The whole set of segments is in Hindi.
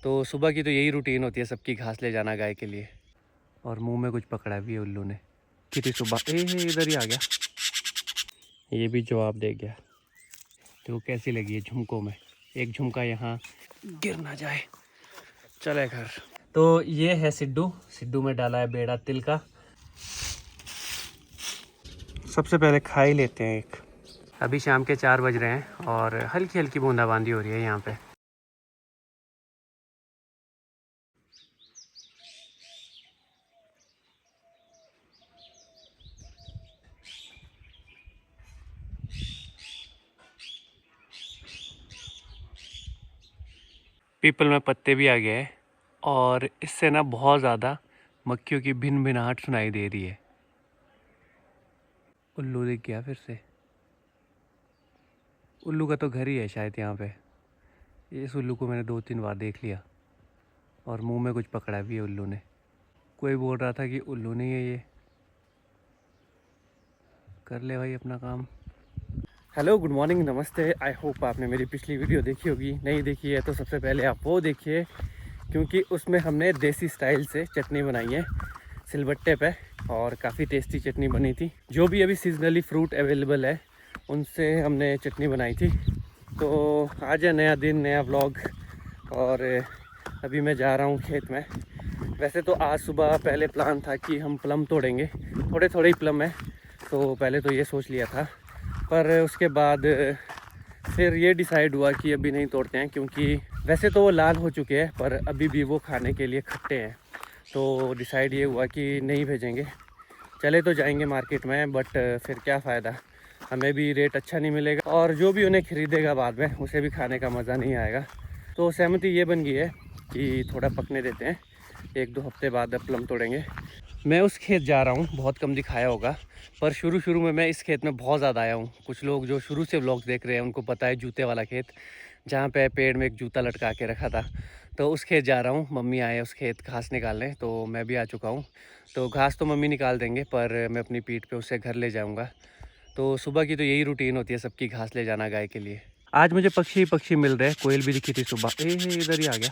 तो सुबह की तो यही रूटीन होती है सबकी, घास ले जाना गाय के लिए। और मुंह में कुछ पकड़ा भी है उल्लू ने। कितनी सुबह इधर ही आ गया, ये भी जवाब दे गया। तो कैसी लगी है झुमकों में, एक झुमका यहाँ गिर ना जाए। चले घर। तो ये है सिड्डू, सिड्डू में डाला है बेड़ा तिल का। सबसे पहले खा ही लेते हैं एक। अभी शाम के 4 बज रहे हैं और हल्की हल्की बूंदाबांदी हो रही है यहाँ पे। पीपल में पत्ते भी आ गए हैं और इससे ना बहुत ज़्यादा मक्खियों की भिनभिनाहट सुनाई दे रही है। उल्लू दिख गया फिर से। उल्लू का तो घर ही है शायद यहाँ पे। इस उल्लू को मैंने 2-3 बार देख लिया और मुंह में कुछ पकड़ा भी है उल्लू ने। कोई बोल रहा था कि उल्लू नहीं है ये। कर ले भाई अपना काम। हेलो, गुड मॉर्निंग, नमस्ते। आई होप आपने मेरी पिछली वीडियो देखी होगी। नहीं देखी है तो सबसे पहले आप वो देखिए, क्योंकि उसमें हमने देसी स्टाइल से चटनी बनाई है सिलबट्टे पे और काफ़ी टेस्टी चटनी बनी थी। जो भी अभी सीजनली फ्रूट अवेलेबल है उनसे हमने चटनी बनाई थी। तो आज है नया दिन, नया व्लॉग। और अभी मैं जा रहा हूँ खेत में। वैसे तो आज सुबह पहले प्लान था कि हम प्लम तोड़ेंगे, थोड़े थोड़े ही प्लम है तो पहले तो ये सोच लिया था, पर उसके बाद फिर ये डिसाइड हुआ कि अभी नहीं तोड़ते हैं, क्योंकि वैसे तो वो लाल हो चुके हैं पर अभी भी वो खाने के लिए खट्टे हैं। तो डिसाइड ये हुआ कि नहीं भेजेंगे। चले तो जाएंगे मार्केट में, बट फिर क्या फ़ायदा, हमें भी रेट अच्छा नहीं मिलेगा और जो भी उन्हें ख़रीदेगा बाद में उसे भी खाने का मज़ा नहीं आएगा। तो सहमति ये बन गई है कि थोड़ा पकने देते हैं, 1-2 हफ्ते बाद प्लम तोड़ेंगे। मैं उस खेत जा रहा हूँ, बहुत कम दिखाया होगा, पर शुरू में मैं इस खेत में बहुत ज़्यादा आया हूँ। कुछ लोग जो शुरू से व्लॉग देख रहे हैं उनको पता है जूते वाला खेत, जहाँ पे पेड़ में एक जूता लटका के रखा था। तो उस खेत जा रहा हूँ, मम्मी आए उस खेत घास निकालने, तो मैं भी आ चुका हूँ। तो घास तो मम्मी निकाल देंगे, पर मैं अपनी पीठ पे उसे घर ले जाऊँगा। तो सुबह की तो यही रूटीन होती है सबकी, घास ले जाना गाय के लिए। आज मुझे पक्षी मिल रहे हैं, कोयल भी दिखी थी सुबह। इधर ही आ गया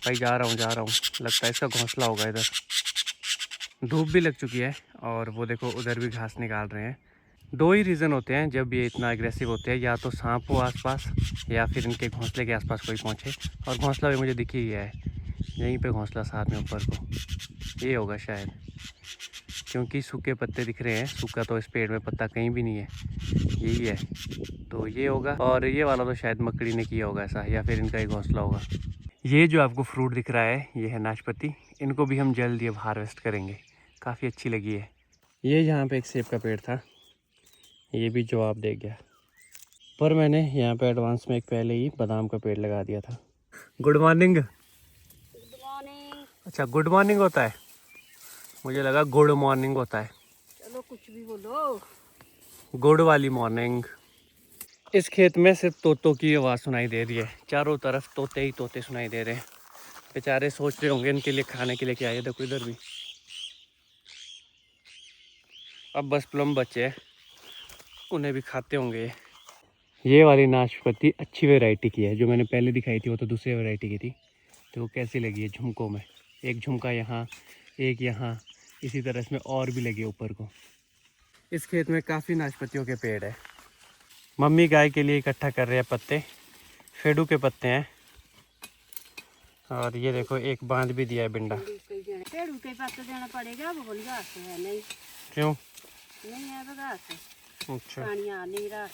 भाई, जा रहा हूँ। लगता है इसका घोंसला होगा इधर। धूप भी लग चुकी है और वो देखो उधर भी घास निकाल रहे हैं। 2 ही रीज़न होते हैं जब ये इतना एग्रेसिव होते हैं, या तो सांप हो आसपास या फिर इनके घोंसले के आसपास कोई पहुंचे। और घोंसला भी मुझे दिख ही गया है, यहीं पे घोंसला साथ में ऊपर को ये होगा शायद, क्योंकि सूखे पत्ते दिख रहे हैं। सूखा तो इस पेड़ में पत्ता कहीं भी नहीं है, यही है। तो ये होगा, और ये वाला तो शायद मकड़ी ने किया होगा ऐसा, या फिर इनका ही घोंसला होगा। ये जो आपको फ्रूट दिख रहा है ये है नाशपाती। इनको भी हम जल्द ये हार्वेस्ट करेंगे, काफ़ी अच्छी लगी है। ये यहाँ पे एक सेब का पेड़ था, ये भी जवाब दे गया, पर मैंने यहाँ पे एडवांस में एक पहले ही बादाम का पेड़ लगा दिया था। Good morning. Good morning. अच्छा, गुड मॉर्निंग होता है, मुझे लगा गुड मॉर्निंग होता है। चलो कुछ भी बोलो। गुड वाली मॉर्निंग। इस खेत में सिर्फ तोतों की आवाज़ सुनाई दे रही है, चारों तरफ तोते ही तोते सुनाई दे रहे हैं। बेचारे सोच रहे होंगे इनके लिए खाने के लिए क्या है। देखो इधर भी, अब बस प्लम बचे हैं, उन्हें भी खाते होंगे। ये वाली नाशपाती अच्छी वैरायटी की है, जो मैंने पहले दिखाई थी वो तो दूसरी वैरायटी की थी। तो वो कैसी लगी है झुमकों में, एक झुमका यहाँ, एक यहाँ, इसी तरह इसमें और भी लगे ऊपर को। इस खेत में काफ़ी नाशपातियों के पेड़ है। मम्मी गाय के लिए इकट्ठा कर रहे हैं पत्ते, फेडू के पत्ते हैं। और ये देखो एक बांध भी दिया है बिंडा। पेड़ के पत्ते देना पड़ेगा, वो घास है नहीं। क्यों? नहीं है तो घास है। अच्छा पानी आ नहीं रहा।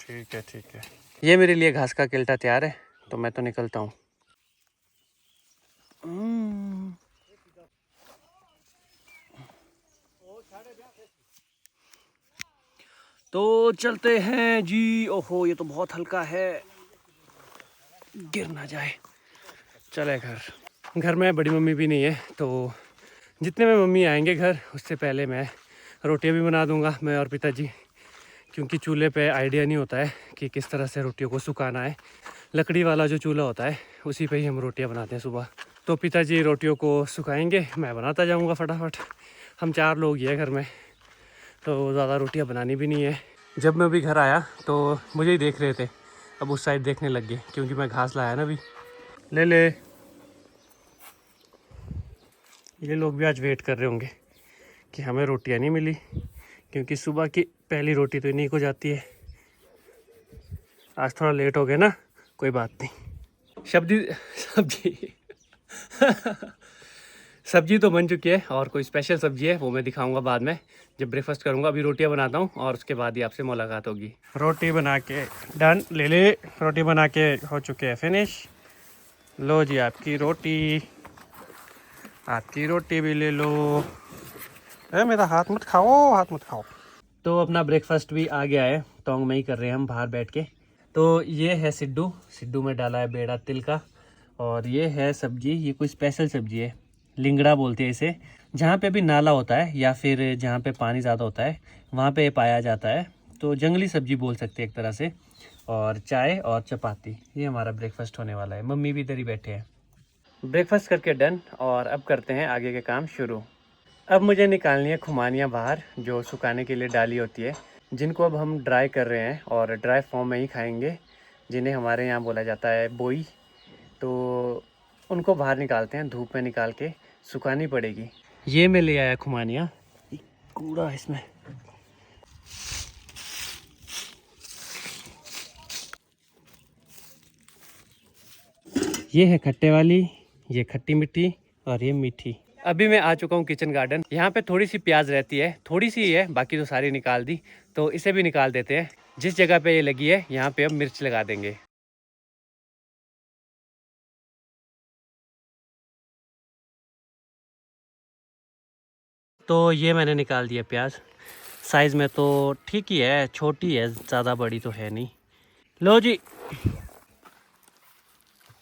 ठीक है। ये मेरे लिए घास का किल्टा तैयार है, तो मैं तो निकलता हूँ। तो चलते हैं जी। ओहो, ये तो बहुत हल्का है, गिर ना जाए। चले घर में बड़ी मम्मी भी नहीं है, तो जितने में मम्मी आएंगे घर उससे पहले मैं रोटियां भी बना दूंगा, मैं और पिताजी। क्योंकि चूल्हे पे आइडिया नहीं होता है कि किस तरह से रोटियों को सुखाना है। लकड़ी वाला जो चूल्हा होता है उसी पे ही हम रोटियां बनाते हैं सुबह। तो पिताजी रोटियों को सुखाएंगे, मैं बनाता जाऊंगा फटाफट। हम 4 लोग ही हैं घर में, तो ज़्यादा रोटियां बनानी भी नहीं है। जब मैं अभी घर आया तो मुझे ही देख रहे थे, अब उस साइड देखने लग गए, क्योंकि मैं घास लाया ना अभी। ले ले। ये लोग भी आज वेट कर रहे होंगे कि हमें रोटियां नहीं मिली, क्योंकि सुबह की पहली रोटी तो इन्हीं को जाती है। आज थोड़ा लेट हो गया ना, कोई बात नहीं। सब्जी सब्जी तो बन चुकी है, और कोई स्पेशल सब्जी है वो मैं दिखाऊंगा बाद में जब ब्रेकफास्ट करूंगा। अभी रोटियां बनाता हूँ और उसके बाद ही आपसे मुलाकात होगी। रोटी बना के डन, ले ले। रोटी बना के हो चुके हैं फिनिश। लो जी आपकी रोटी, आपकी रोटी भी ले लो। मेरा हाथ मत खाओ, हाथ मत खाओ। तो अपना ब्रेकफास्ट भी आ गया है, टोंग में ही कर रहे हैं हम बाहर बैठ के। तो ये है सिड्डू, सिड्डू में डाला है बेड़ा तिल का, और ये है सब्जी। ये कोई स्पेशल सब्जी है, लिंगड़ा बोलते हैं इसे। जहाँ पे भी नाला होता है या फिर जहाँ पे पानी ज़्यादा होता है वहाँ पे पाया जाता है, तो जंगली सब्जी बोल सकते हैं एक तरह से। और चाय और चपाती, ये हमारा ब्रेकफास्ट होने वाला है। मम्मी भी इधर ही बैठे हैं। ब्रेकफास्ट करके डन, और अब करते हैं आगे के काम शुरू। अब मुझे निकालनी है खुमानियाँ बाहर, जो सुखाने के लिए डाली होती है, जिनको अब हम ड्राई कर रहे हैं और ड्राई फॉर्म में ही खाएंगे, जिन्हें हमारे यहाँ बोला जाता है बोई। तो उनको बाहर निकालते हैं, धूप में निकाल के सुखानी पड़ेगी। ये मैं ले आया खुमानियाँ, कूड़ा है इसमें। ये है खट्टे वाली, ये खट्टी मिट्टी, और ये मीठी। अभी मैं आ चुका हूँ किचन गार्डन। यहाँ पे थोड़ी सी प्याज रहती है, थोड़ी सी ही है, बाकी तो सारी निकाल दी। तो इसे भी निकाल देते हैं। जिस जगह पे ये लगी है यहाँ पे अब मिर्च लगा देंगे। तो ये मैंने निकाल दिया प्याज। साइज़ में तो ठीक ही है, छोटी है, ज़्यादा बड़ी तो है नहीं। लो जी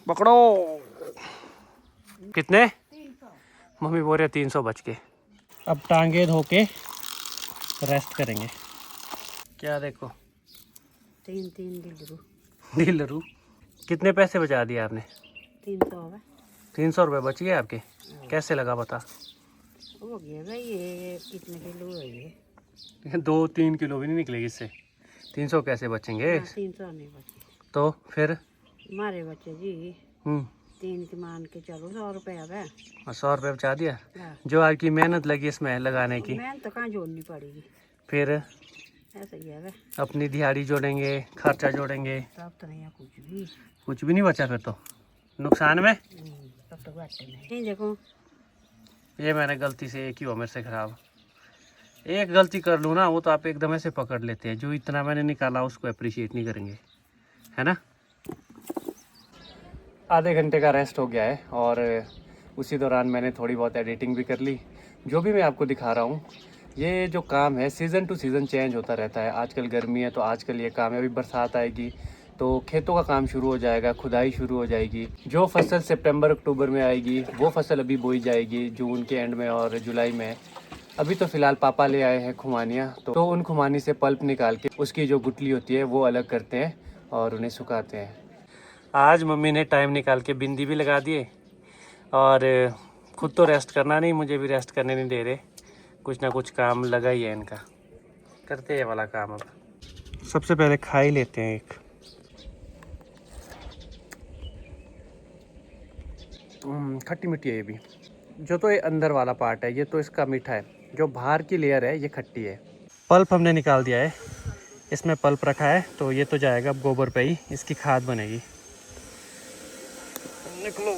पकड़ो। कितने? मम्मी बोल रहे 300 बच के। अब टांगे धो के रेस्ट करेंगे। क्या देखो, 3 दिलरू। डीलरू। कितने पैसे बचा दिए आपने? 300 है। 300 रुपये बच गए आपके? कैसे लगा बता? हो गया भाई, ये कितने किलो है ये? 2-3 किलो भी नहीं निकलेगी इससे। 300 कैसे बचेंगे? 300 नहीं बचे तो फिर? हमारे बच्चे जी 3 के मान के चलो 100 रुपया है। 100 रुपये बचा दिया। हाँ। जो आपकी मेहनत लगी इसमें लगाने की, मैं तो कहाँ जोड़नी पड़ेगी, फिर ऐसा ही है। अपनी दिहाड़ी जोड़ेंगे, खर्चा जोड़ेंगे, तब तो नहीं है कुछ कुछ भी नहीं बचा फिर तो नुकसान में। तब तो घाटे नहीं। देखो ये मैंने गलती से, एक ही हो मेरे से खराब। एक गलती कर लूँ ना, वो तो आप एकदम ऐसे पकड़ लेते हैं। जो इतना मैंने निकाला उसको अप्रिशिएट नहीं करेंगे, है ना। आधे घंटे का रेस्ट हो गया है, और उसी दौरान मैंने थोड़ी बहुत एडिटिंग भी कर ली। जो भी मैं आपको दिखा रहा हूँ, ये जो काम है सीज़न टू सीज़न चेंज होता रहता है। आजकल गर्मी है तो आजकल ये काम है, अभी बरसात आएगी तो खेतों का काम शुरू हो जाएगा, खुदाई शुरू हो जाएगी। जो फसल सितंबर अक्टूबर में आएगी वो फसल अभी बोई जाएगी जून के एंड में और जुलाई में। अभी तो फ़िलहाल पापा ले आए हैं खुमानियाँ, तो उन खुमानी से पल्प निकाल के उसकी जो गुठली होती है वो अलग करते हैं और उन्हें सुखाते हैं। आज मम्मी ने टाइम निकाल के बिंदी भी लगा दिए, और खुद तो रेस्ट करना नहीं, मुझे भी रेस्ट करने नहीं दे रहे। कुछ ना कुछ काम लगा ही है इनका, करते हैं वाला काम। अब सबसे पहले खा ही लेते हैं एक। खट्टी मिट्टी है ये भी। जो तो ये अंदर वाला पार्ट है ये तो इसका मीठा है, जो बाहर की लेयर है ये खट्टी है। पल्प हमने निकाल दिया है, इसमें पल्प रखा है, तो ये तो जाएगा अब गोबर पे ही, इसकी खाद बनेगी। निकलो।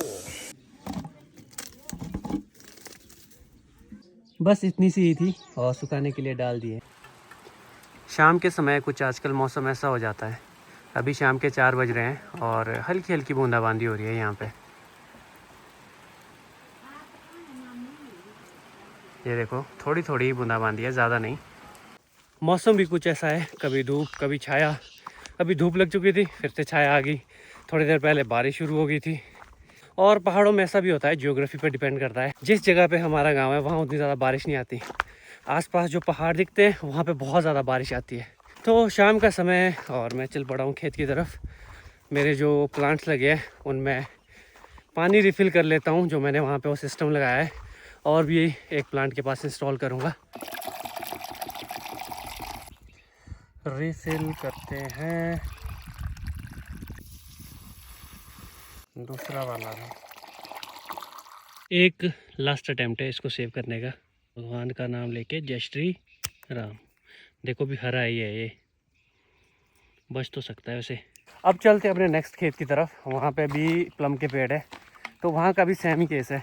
बस इतनी सी ही थी और सुखाने के लिए डाल दिए। शाम के समय कुछ आजकल मौसम ऐसा हो जाता है। अभी शाम के 4 बज रहे हैं और हल्की हल्की बूंदाबांदी हो रही है यहाँ पे। ये देखो, थोड़ी थोड़ी ही बूंदाबांदी है, ज़्यादा नहीं। मौसम भी कुछ ऐसा है, कभी धूप कभी छाया। अभी धूप लग चुकी थी, फिर से छाया आ गई। थोड़ी देर पहले बारिश शुरू हो गई थी। और पहाड़ों में ऐसा भी होता है, ज्योग्राफी पर डिपेंड करता है। जिस जगह पे हमारा गांव है वहाँ उतनी ज़्यादा बारिश नहीं आती। आसपास जो पहाड़ दिखते हैं वहाँ पे बहुत ज़्यादा बारिश आती है। तो शाम का समय है और मैं चल पड़ा हूँ खेत की तरफ। मेरे जो प्लांट्स लगे हैं उनमें पानी रिफ़िल कर लेता हूँ, जो मैंने वहाँ पे वो सिस्टम लगाया है। और भी एक प्लांट के पास इंस्टॉल करूँगा। रिफ़िल करते हैं। दूसरा वाला था। एक लास्ट अटेम्प्ट है इसको सेव करने का, भगवान का नाम लेके जय श्री राम। देखो भी हरा ही है ये, बच तो सकता है वैसे। अब चलते अपने नेक्स्ट खेत की तरफ, वहाँ पे भी प्लम के पेड़ है, तो वहाँ का भी सेम ही केस है।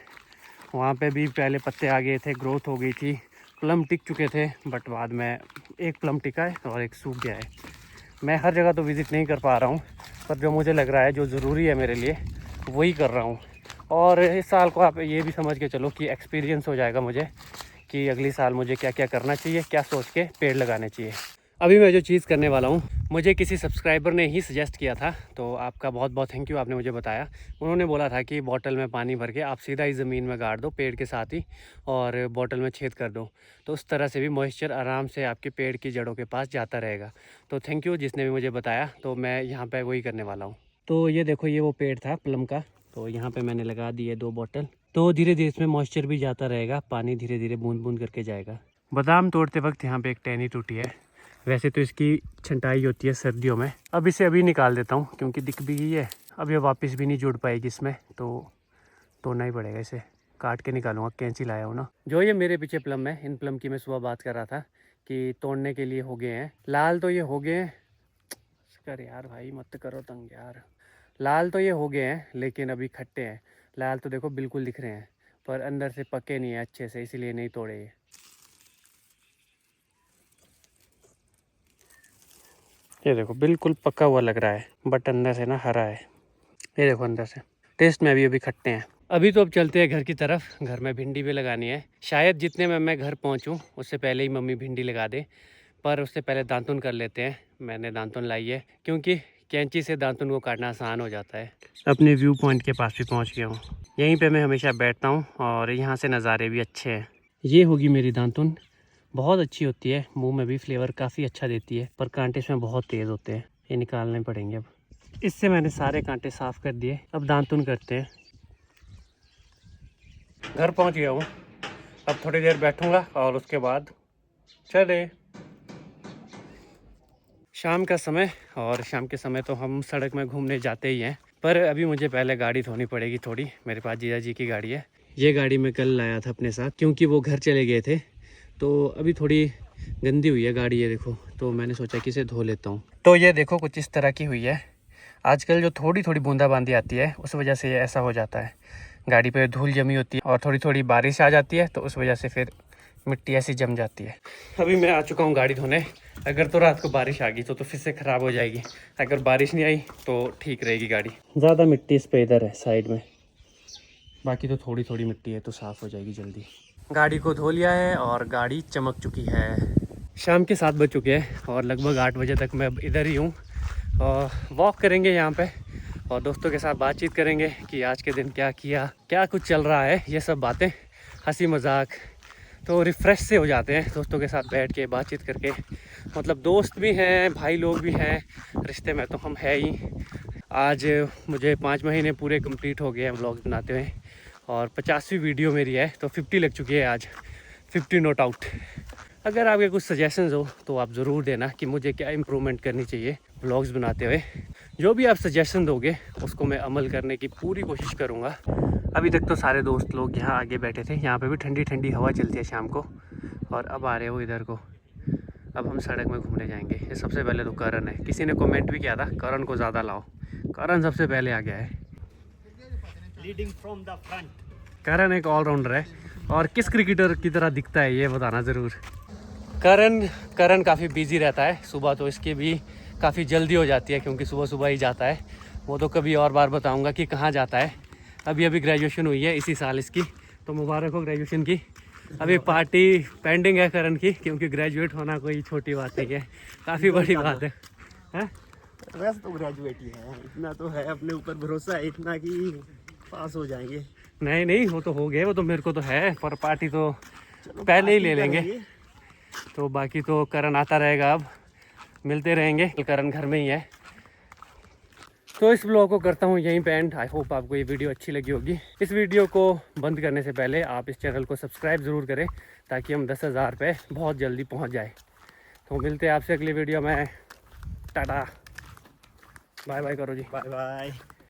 वहाँ पे भी पहले पत्ते आ गए थे, ग्रोथ हो गई थी, प्लम टिक चुके थे, बट बाद में एक प्लम टिका है और एक सूख गया है। मैं हर जगह तो विज़िट नहीं कर पा रहा हूँ, पर जो मुझे लग रहा है जो ज़रूरी है मेरे लिए वही कर रहा हूँ। और इस साल को आप ये भी समझ के चलो कि एक्सपीरियंस हो जाएगा मुझे कि अगली साल मुझे क्या क्या करना चाहिए, क्या सोच के पेड़ लगाने चाहिए। अभी मैं जो चीज़ करने वाला हूँ, मुझे किसी सब्सक्राइबर ने ही सजेस्ट किया था, तो आपका बहुत बहुत थैंक यू, आपने मुझे बताया। उन्होंने बोला था कि बॉटल में पानी भर के आप सीधा ही ज़मीन में गाड़ दो पेड़ के साथ ही, और बॉटल में छेद कर दो, तो उस तरह से भी मॉइस्चर आराम से आपके पेड़ की जड़ों के पास जाता रहेगा। तो थैंक यू जिसने भी मुझे बताया, तो मैं यहाँ पर वही करने वाला हूँ। तो ये देखो, ये वो पेड़ था प्लम का, तो यहाँ पर मैंने लगा दिए 2 बॉटल, तो धीरे धीरे इसमें मॉइस्चर भी जाता रहेगा, पानी धीरे धीरे बूंद बूंद करके जाएगा। बादाम तोड़ते वक्त यहाँ पे एक टहनी टूटी है, वैसे तो इसकी छंटाई होती है सर्दियों में। अब इसे अभी निकाल देता हूँ क्योंकि दिख भी गई है, अब ये वापस भी नहीं जुड़ पाएगी इसमें, तो तोड़ना ही पड़ेगा इसे, काट के निकालूंगा, कैंची लाया हूँ ना। जो ये मेरे पीछे प्लम है, इन प्लम की मैं सुबह बात कर रहा था कि तोड़ने के लिए हो गए हैं लाल, तो ये हो गए हैं, कर यार भाई मत करो तंग यार, लाल तो ये हो गए हैं लेकिन अभी खट्टे हैं। लाल तो देखो बिल्कुल दिख रहे हैं, पर अंदर से पके नहीं है अच्छे से, इसीलिए नहीं तोड़े ये देखो बिल्कुल पका हुआ लग रहा है, बट अंदर से ना हरा है। ये देखो अंदर से, टेस्ट में अभी खट्टे हैं। अभी तो अब चलते हैं घर की तरफ, घर में भिंडी भी लगानी है। शायद जितने में मैं घर पहुंचूं उससे पहले ही मम्मी भिंडी लगा दे, पर उससे पहले दांतुन कर लेते हैं। मैंने दांतुन लाई है क्योंकि कैंची से दांतुन को काटना आसान हो जाता है। अपने व्यू पॉइंट के पास भी पहुँच गया हूँ, यहीं पर मैं हमेशा बैठता हूँ और यहाँ से नज़ारे भी अच्छे हैं। ये होगी मेरी दांतुन, बहुत अच्छी होती है, मुंह में भी फ्लेवर काफ़ी अच्छा देती है, पर कांटे इसमें बहुत तेज़ होते हैं, ये निकालने पड़ेंगे। अब इससे मैंने सारे कांटे साफ़ कर दिए, अब दांतुन करते हैं। घर पहुंच गया हूँ, अब थोड़ी देर बैठूंगा और उसके बाद चले। शाम का समय, और शाम के समय तो हम सड़क में घूमने जाते ही हैं, पर अभी मुझे पहले गाड़ी धोनी पड़ेगी थोड़ी। मेरे पास जीजा जी की गाड़ी है, ये गाड़ी मैं कल लाया था अपने साथ क्योंकि वो घर चले गए थे, तो अभी थोड़ी गंदी हुई है गाड़ी, ये देखो, तो मैंने सोचा कि इसे धो लेता हूँ। तो ये देखो कुछ इस तरह की हुई है। आजकल जो थोड़ी थोड़ी बूंदाबांदी आती है उस वजह से ये ऐसा हो जाता है, गाड़ी पे धूल जमी होती है और थोड़ी थोड़ी बारिश आ जाती है, तो उस वजह से फिर मिट्टी ऐसी जम जाती है। अभी मैं आ चुका हूँ गाड़ी धोने। अगर तो रात को बारिश आ गई तो फिर से ख़राब हो जाएगी, अगर बारिश नहीं आई तो ठीक रहेगी गाड़ी। ज़्यादा मिट्टी इस पे इधर है साइड में, बाकी तो थोड़ी थोड़ी मिट्टी है तो साफ़ हो जाएगी जल्दी। गाड़ी को धो लिया है और गाड़ी चमक चुकी है। शाम के 7 बज चुके हैं और लगभग 8 बजे तक मैं इधर ही हूँ, और वॉक करेंगे यहाँ पे और दोस्तों के साथ बातचीत करेंगे कि आज के दिन क्या किया, क्या कुछ चल रहा है, ये सब बातें, हंसी मजाक, तो रिफ़्रेश से हो जाते हैं दोस्तों के साथ बैठ के बातचीत करके। मतलब दोस्त भी हैं, भाई लोग भी हैं, रिश्ते में तो हम है ही। आज मुझे 5 महीने पूरे कंप्लीट हो गए हैं व्लॉग बनाते हुए, और 50वीं वीडियो मेरी है, तो 50 लग चुकी है आज, 50 नोट आउट। अगर आपके कुछ सजेशंस हो तो आप ज़रूर देना कि मुझे क्या इम्प्रूवमेंट करनी चाहिए व्लॉग्स बनाते हुए। जो भी आप सजेशन दोगे उसको मैं अमल करने की पूरी कोशिश करूँगा। अभी तक तो सारे दोस्त लोग यहाँ आगे बैठे थे, यहाँ पे भी ठंडी ठंडी हवा चलती है शाम को, और अब आ रहे हो इधर को। अब हम सड़क में घूमने जाएंगे। ये सबसे पहले तो करण है, किसी ने कमेंट भी किया था करण को ज़्यादा लाओ, करण सबसे पहले आ गया है, लीडिंग फ्रॉम द फ्रंट। करण एक ऑलराउंडर है, और किस क्रिकेटर की तरह दिखता है ये बताना ज़रूर। करण काफ़ी बिजी रहता है, सुबह तो इसकी भी काफ़ी जल्दी हो जाती है क्योंकि सुबह सुबह ही जाता है। वो तो कभी और बार बताऊंगा कि कहाँ जाता है। अभी ग्रेजुएशन हुई है इसी साल इसकी, तो मुबारक हो ग्रेजुएशन की। अभी पार्टी पेंडिंग है करण की, क्योंकि ग्रेजुएट होना कोई छोटी बात नहीं है, काफ़ी बड़ी बात है। वैसे तो ग्रेजुएट ही है, इतना तो है, अपने ऊपर भरोसा है इतना कि पास हो जाएंगे। नहीं वो तो हो गए, वो तो मेरे को तो है, पर पार्टी तो पहले ही ले लेंगे। तो बाकी तो करण आता रहेगा, अब मिलते रहेंगे, करण घर में ही है। तो इस ब्लॉग को करता हूँ यहीं पे एंड। आई होप आपको ये वीडियो अच्छी लगी होगी। इस वीडियो को बंद करने से पहले आप इस चैनल को सब्सक्राइब ज़रूर करें ताकि हम 10,000 पे बहुत जल्दी पहुँच जाए। तो मिलते हैं आपसे अगली वीडियो में। टाटा, बाय बाय करो जी, बाय बाय।